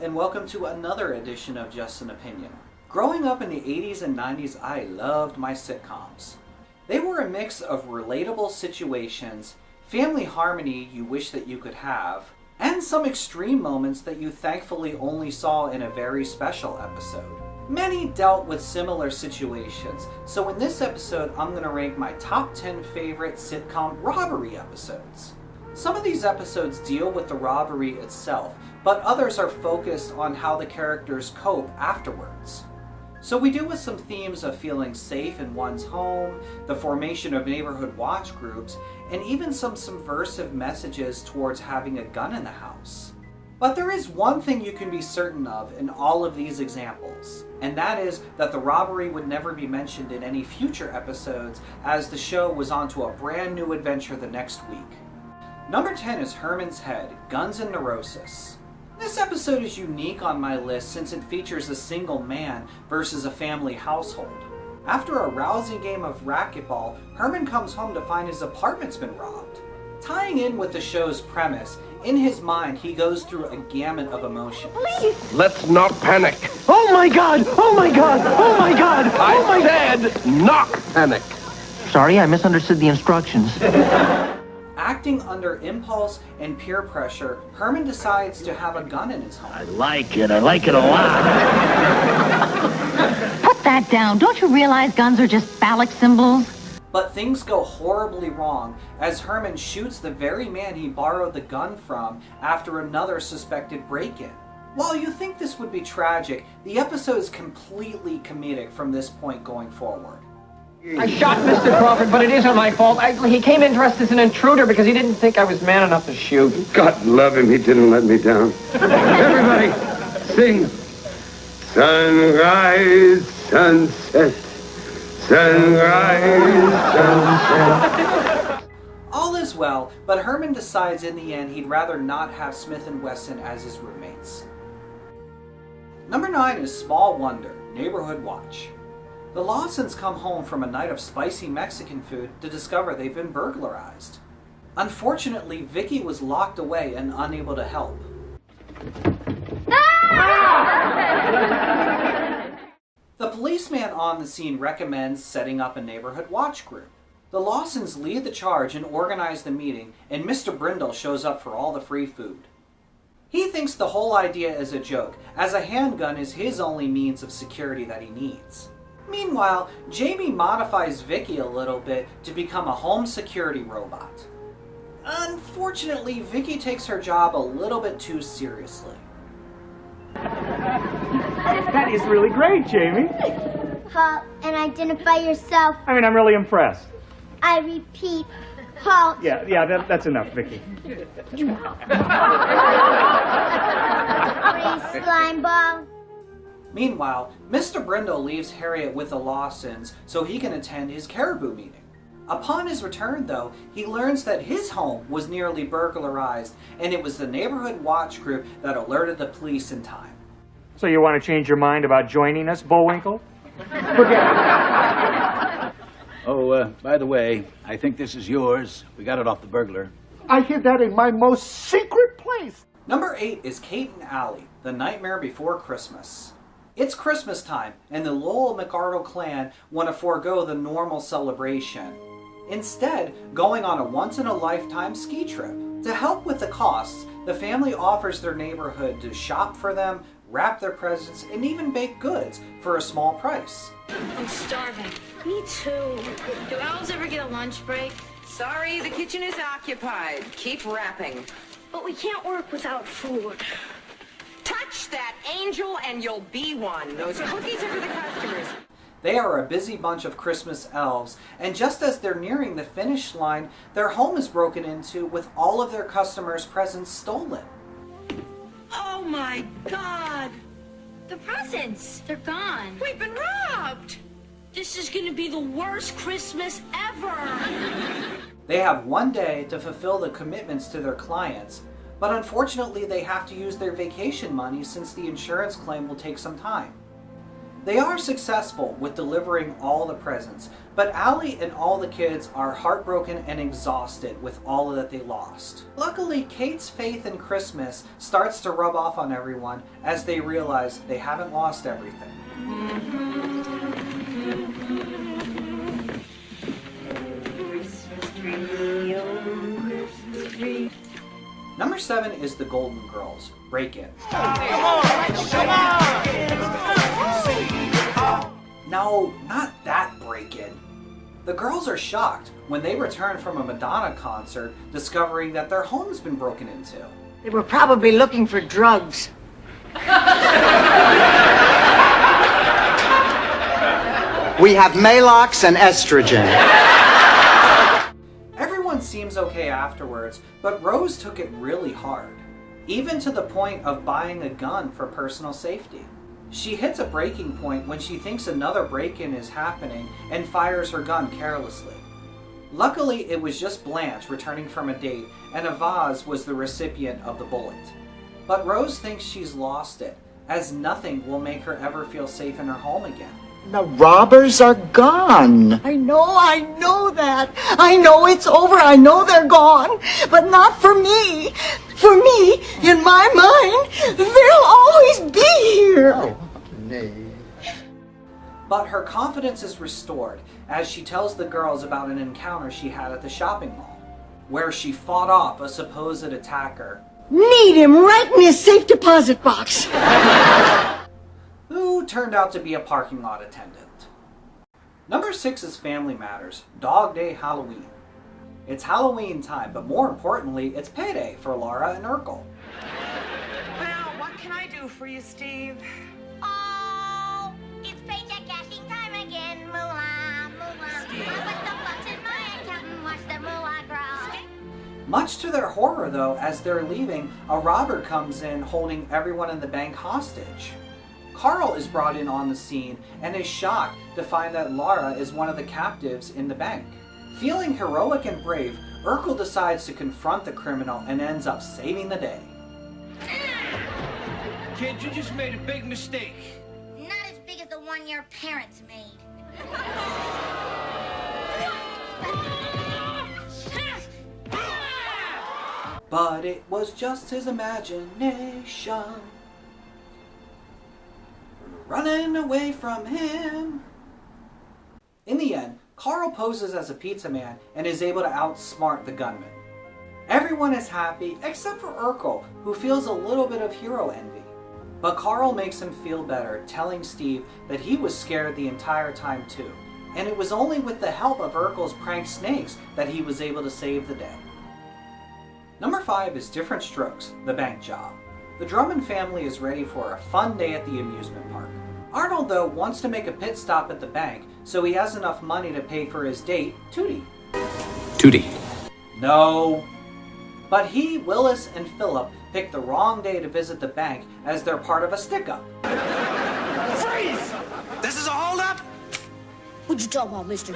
and welcome to another edition of Just an Opinion. Growing up in the 80s and 90s, I loved my sitcoms. They were a mix of relatable situations, family harmony you wish that you could have, and some extreme moments that you thankfully only saw in a very special episode. Many dealt with similar situations, so in this episode I'm going to rank my top 10 favorite sitcom robbery episodes. Some of these episodes deal with the robbery itself, but others are focused on how the characters cope afterwards. So we deal with some themes of feeling safe in one's home, the formation of neighborhood watch groups, and even some subversive messages towards having a gun in the house. But there is one thing you can be certain of in all of these examples, and that is that the robbery would never be mentioned in any future episodes, as the show was on to a brand new adventure the next week. Number 10 is Herman's Head, Guns and Neurosis. This episode is unique on my list since it features a single man versus a family household. After a rousing game of racquetball, Herman comes home to find his apartment's been robbed. Tying in with the show's premise, in his mind he goes through a gamut of emotions. Please! Let's not panic! Oh my god! Oh my god! Oh my god! I said not panic! Sorry, I misunderstood the instructions. Acting under impulse and peer pressure, Herman decides to have a gun in his home. I like it a lot. Put that down. Don't you realize guns are just phallic symbols? But things go horribly wrong as Herman shoots the very man he borrowed the gun from after another suspected break-in. While you think this would be tragic, the episode is completely comedic from this point going forward. I shot Mr. Crawford, but it isn't my fault. He came in dressed as an intruder because he didn't think I was man enough to shoot. God love him, he didn't let me down. Everybody, sing. Sunrise, sunset, sunrise, sunset. All is well, but Herman decides in the end he'd rather not have Smith and Wesson as his roommates. Number 9 is Small Wonder, Neighborhood Watch. The Lawsons come home from a night of spicy Mexican food to discover they've been burglarized. Unfortunately, Vicky was locked away and unable to help. The policeman on the scene recommends setting up a neighborhood watch group. The Lawsons lead the charge and organize the meeting, and Mr. Brindle shows up for all the free food. He thinks the whole idea is a joke, as a handgun is his only means of security that he needs. Meanwhile, Jamie modifies Vicky a little bit to become a home security robot. Unfortunately, Vicky takes her job a little bit too seriously. That is really great, Jamie. Halt and identify yourself. I mean, I'm really impressed. I repeat, halt. Yeah, that's enough, Vicky. Free slime ball. Meanwhile, Mr. Brindle leaves Harriet with the Lawsons so he can attend his caribou meeting. Upon his return, though, he learns that his home was nearly burglarized, and it was the neighborhood watch group that alerted the police in time. So you want to change your mind about joining us, Bullwinkle? Forget it. Oh, by the way, I think this is yours. We got it off the burglar. I hid that in my most secret place. Number 8 is Kate and Allie, The Nightmare Before Christmas. It's Christmas time, and the Lowell McArdle clan want to forego the normal celebration, instead going on a once-in-a-lifetime ski trip. To help with the costs, the family offers their neighborhood to shop for them, wrap their presents, and even bake goods for a small price. I'm starving. Me too. Do owls ever get a lunch break? Sorry, the kitchen is occupied. Keep wrapping. But we can't work without food. Touch that angel and you'll be one. Those cookies are for the customers. They are a busy bunch of Christmas elves, and just as they're nearing the finish line, their home is broken into with all of their customers' presents stolen. Oh my God! The presents, they're gone. We've been robbed! This is gonna be the worst Christmas ever! They have one day to fulfill the commitments to their clients, but unfortunately they have to use their vacation money since the insurance claim will take some time. They are successful with delivering all the presents, but Allie and all the kids are heartbroken and exhausted with all that they lost. Luckily, Kate's faith in Christmas starts to rub off on everyone as they realize they haven't lost everything. Number 7 is The Golden Girls, Break-In. No, not that break-in. The girls are shocked when they return from a Madonna concert, discovering that their home's been broken into. They were probably looking for drugs. We have Malox and estrogen. Everyone seems okay afterwards, but Rose took it really hard, even to the point of buying a gun for personal safety. She hits a breaking point when she thinks another break-in is happening and fires her gun carelessly. Luckily, it was just Blanche returning from a date, and a vase was the recipient of the bullet. But Rose thinks she's lost it, as nothing will make her ever feel safe in her home again. The robbers are gone. I know that. I know it's over. I know they're gone. But not for me. For me, in my mind, they'll always be here. Oh, nay. But her confidence is restored as she tells the girls about an encounter she had at the shopping mall, where she fought off a supposed attacker. Need him right in his safe deposit box. Who turned out to be a parking lot attendant. Number 6 is Family Matters, Dog Day Halloween. It's Halloween time, but more importantly, it's payday for Laura and Urkel. Well, what can I do for you, Steve? Oh, it's paycheck cashing time again. Moolah, moolah. I put the bucks in my account and watch the moolah grow. Much to their horror, though, as they're leaving, a robber comes in holding everyone in the bank hostage. Carl is brought in on the scene and is shocked to find that Laura is one of the captives in the bank. Feeling heroic and brave, Urkel decides to confront the criminal and ends up saving the day. Kid, you just made a big mistake. Not as big as the one your parents made. But it was just his imagination, running away from him. In the end, Carl poses as a pizza man and is able to outsmart the gunman. Everyone is happy except for Urkel, who feels a little bit of hero envy. But Carl makes him feel better, telling Steve that he was scared the entire time too, and it was only with the help of Urkel's prank snakes that he was able to save the day. Number 5 is Diff'rent Strokes, The Bank Job. The Drummond family is ready for a fun day at the amusement park. Arnold, though, wants to make a pit stop at the bank, so he has enough money to pay for his date, Tootie. Tootie. No. But he, Willis, and Philip pick the wrong day to visit the bank as they're part of a stick-up. Freeze! This is a holdup? What you talking about, mister?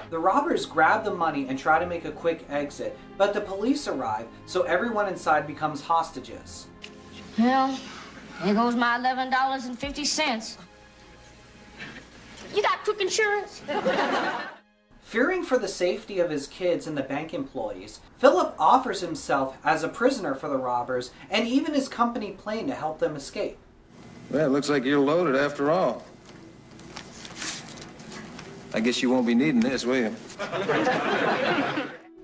The robbers grab the money and try to make a quick exit, but the police arrive, so everyone inside becomes hostages. Well, there goes my $11.50. You got quick insurance? Fearing for the safety of his kids and the bank employees, Philip offers himself as a prisoner for the robbers and even his company plane to help them escape. Well, it looks like you're loaded after all. I guess you won't be needing this, will you?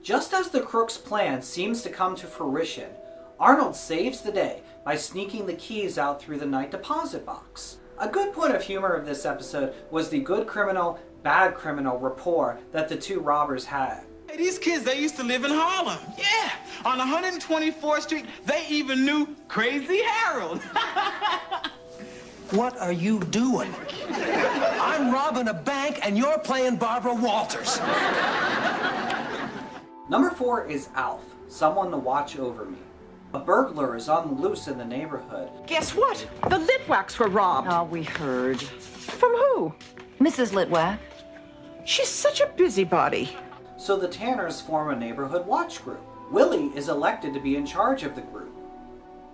Just as the crook's plan seems to come to fruition, Arnold saves the day by sneaking the keys out through the night deposit box. A good point of humor of this episode was the good criminal, bad criminal rapport that the two robbers had. Hey, these kids, they used to live in Harlem. Yeah, on 124th Street, they even knew Crazy Harold. What are you doing? I'm robbing a bank and you're playing Barbara Walters. Number 4 is Alf, Someone to Watch Over Me. A burglar is on the loose in the neighborhood. Guess what? The Litwacks were robbed. Oh, we heard. From who? Mrs. Litwack. She's such a busybody. So the Tanners form a neighborhood watch group. Willie is elected to be in charge of the group.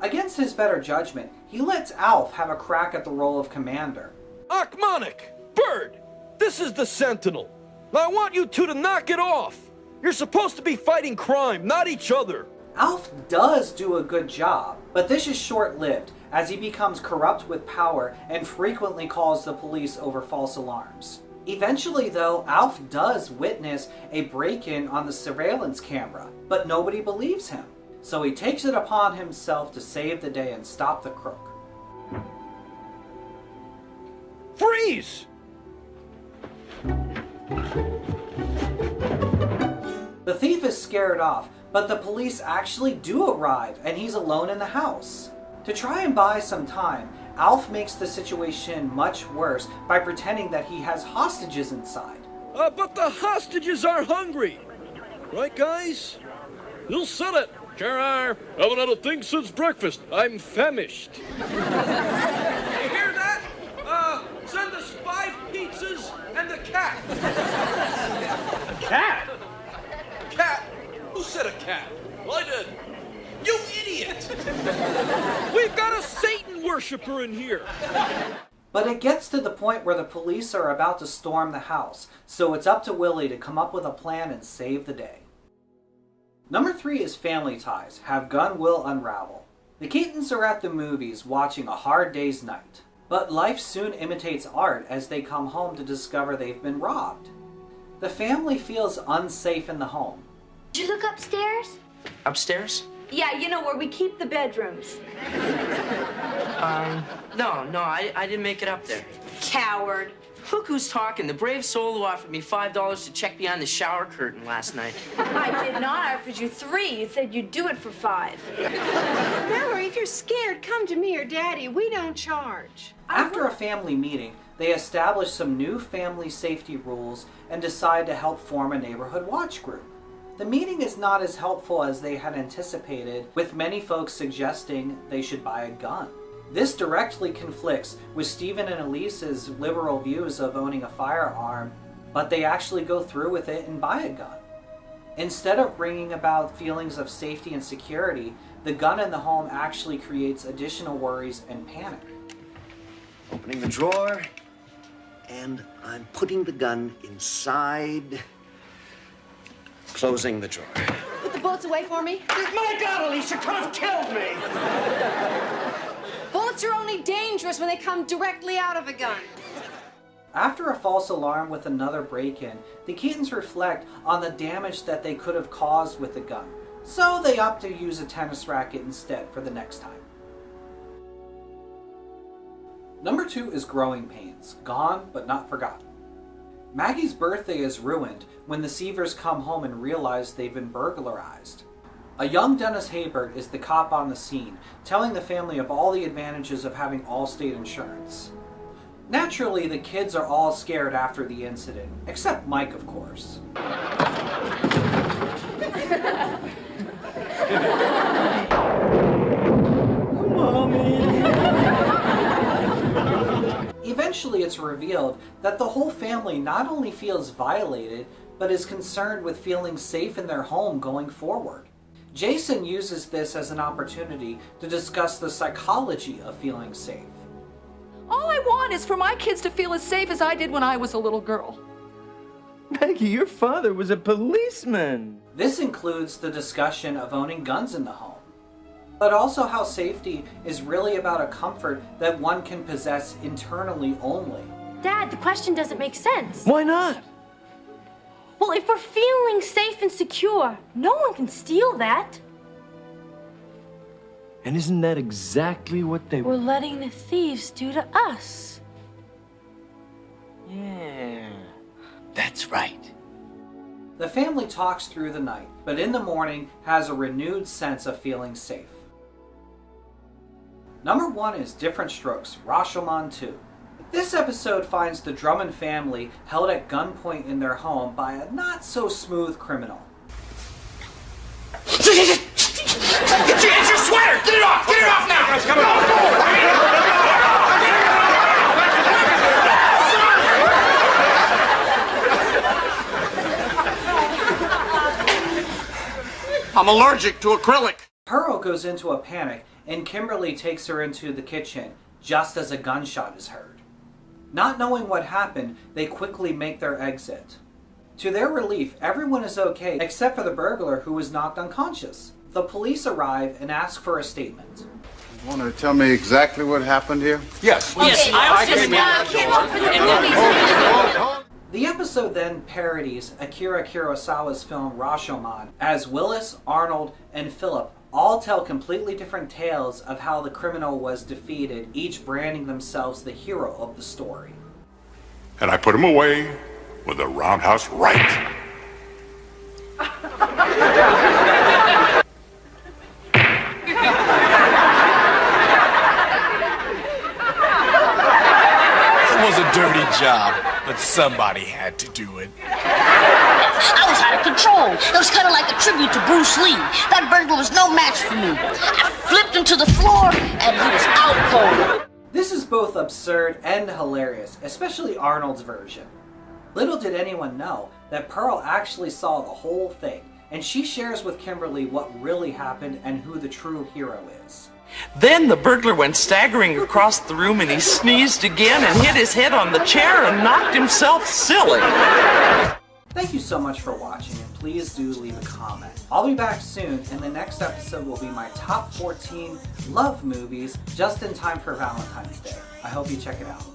Against his better judgment, he lets Alf have a crack at the role of commander. Achmonic! Bird! This is the Sentinel. I want you two to knock it off. You're supposed to be fighting crime, not each other. Alf does do a good job, but this is short-lived as he becomes corrupt with power and frequently calls the police over false alarms. Eventually, though, Alf does witness a break-in on the surveillance camera, but nobody believes him. So he takes it upon himself to save the day and stop the crook. Freeze! The thief is scared off, but the police actually do arrive and he's alone in the house. To try and buy some time, Alf makes the situation much worse by pretending that he has hostages inside. But the hostages are hungry. Right, guys? You'll set it. Sure are. Haven't had a thing since breakfast. I'm famished. You hear that? Send us 5 pizzas and a cat. Cat? Cat? Who said a cat? Well, I did. You idiot! We've got a Satan worshiper in here. But it gets to the point where the police are about to storm the house, so it's up to Willie to come up with a plan and save the day. Number 3 is Family Ties, Have Gun Will Unravel. The Keatons are at the movies watching A Hard Day's Night, but life soon imitates art as they come home to discover they've been robbed. The family feels unsafe in the home. Did you look upstairs? Upstairs? Yeah, you know where we keep the bedrooms. No, I didn't make it up there. Coward. Look who's talking. The brave soul who offered me $5 to check behind the shower curtain last night. I did not. I offered you 3. You said you'd do it for 5. Mallory, if you're scared, come to me or Daddy. We don't charge. After a family meeting, they establish some new family safety rules and decide to help form a neighborhood watch group. The meeting is not as helpful as they had anticipated, with many folks suggesting they should buy a gun. This directly conflicts with Stephen and Elise's liberal views of owning a firearm, but they actually go through with it and buy a gun. Instead of bringing about feelings of safety and security, the gun in the home actually creates additional worries and panic. Opening the drawer, and I'm putting the gun inside. Closing the drawer. Put the bullets away for me. My God, Alicia could have killed me! Bullets are only dangerous when they come directly out of a gun. After a false alarm with another break-in, the Keatons reflect on the damage that they could have caused with the gun, so they opt to use a tennis racket instead for the next time. Number 2 is Growing Pains, Gone but Not Forgotten. Maggie's birthday is ruined when the Seavers come home and realize they've been burglarized. A young Dennis Haybert is the cop on the scene, telling the family of all the advantages of having Allstate insurance. Naturally, the kids are all scared after the incident, except Mike, of course. Eventually, it's revealed that the whole family not only feels violated, but is concerned with feeling safe in their home going forward. Jason uses this as an opportunity to discuss the psychology of feeling safe. All I want is for my kids to feel as safe as I did when I was a little girl. Maggie, your father was a policeman. This includes the discussion of owning guns in the home, but also how safety is really about a comfort that one can possess internally only. Dad, the question doesn't make sense. Why not? Well, if we're feeling safe and secure, no one can steal that. And isn't that exactly what they... We're letting the thieves do to us. Yeah, that's right. The family talks through the night, but in the morning has a renewed sense of feeling safe. Number 1 is Diff'rent Strokes, Rashomon 2. This episode finds the Drummond family held at gunpoint in their home by a not-so-smooth criminal. It's your sweater! Get it off! Get it off now! Come on! I'm allergic to acrylic. Pearl goes into a panic and Kimberly takes her into the kitchen just as a gunshot is heard. Not knowing what happened, they quickly make their exit. To their relief, everyone is okay except for the burglar who was knocked unconscious. The police arrive and ask for a statement. You want to tell me exactly what happened here? Yes. Yes, I was just The episode then parodies Akira Kurosawa's film Rashomon, as Willis, Arnold, and Philip all tell completely different tales of how the criminal was defeated, each branding themselves the hero of the story. And I put him away with a roundhouse right. It was a dirty job, but somebody had to do it. I was out of control. It was kind of like a tribute to Bruce Lee. That burglar was no match for me. I flipped him to the floor, and he was out cold. This is both absurd and hilarious, especially Arnold's version. Little did anyone know that Pearl actually saw the whole thing, and she shares with Kimberly what really happened and who the true hero is. Then the burglar went staggering across the room and he sneezed again and hit his head on the chair and knocked himself silly. Thank you so much for watching, and please do leave a comment. I'll be back soon, and the next episode will be my top 14 love movies just in time for Valentine's Day. I hope you check it out.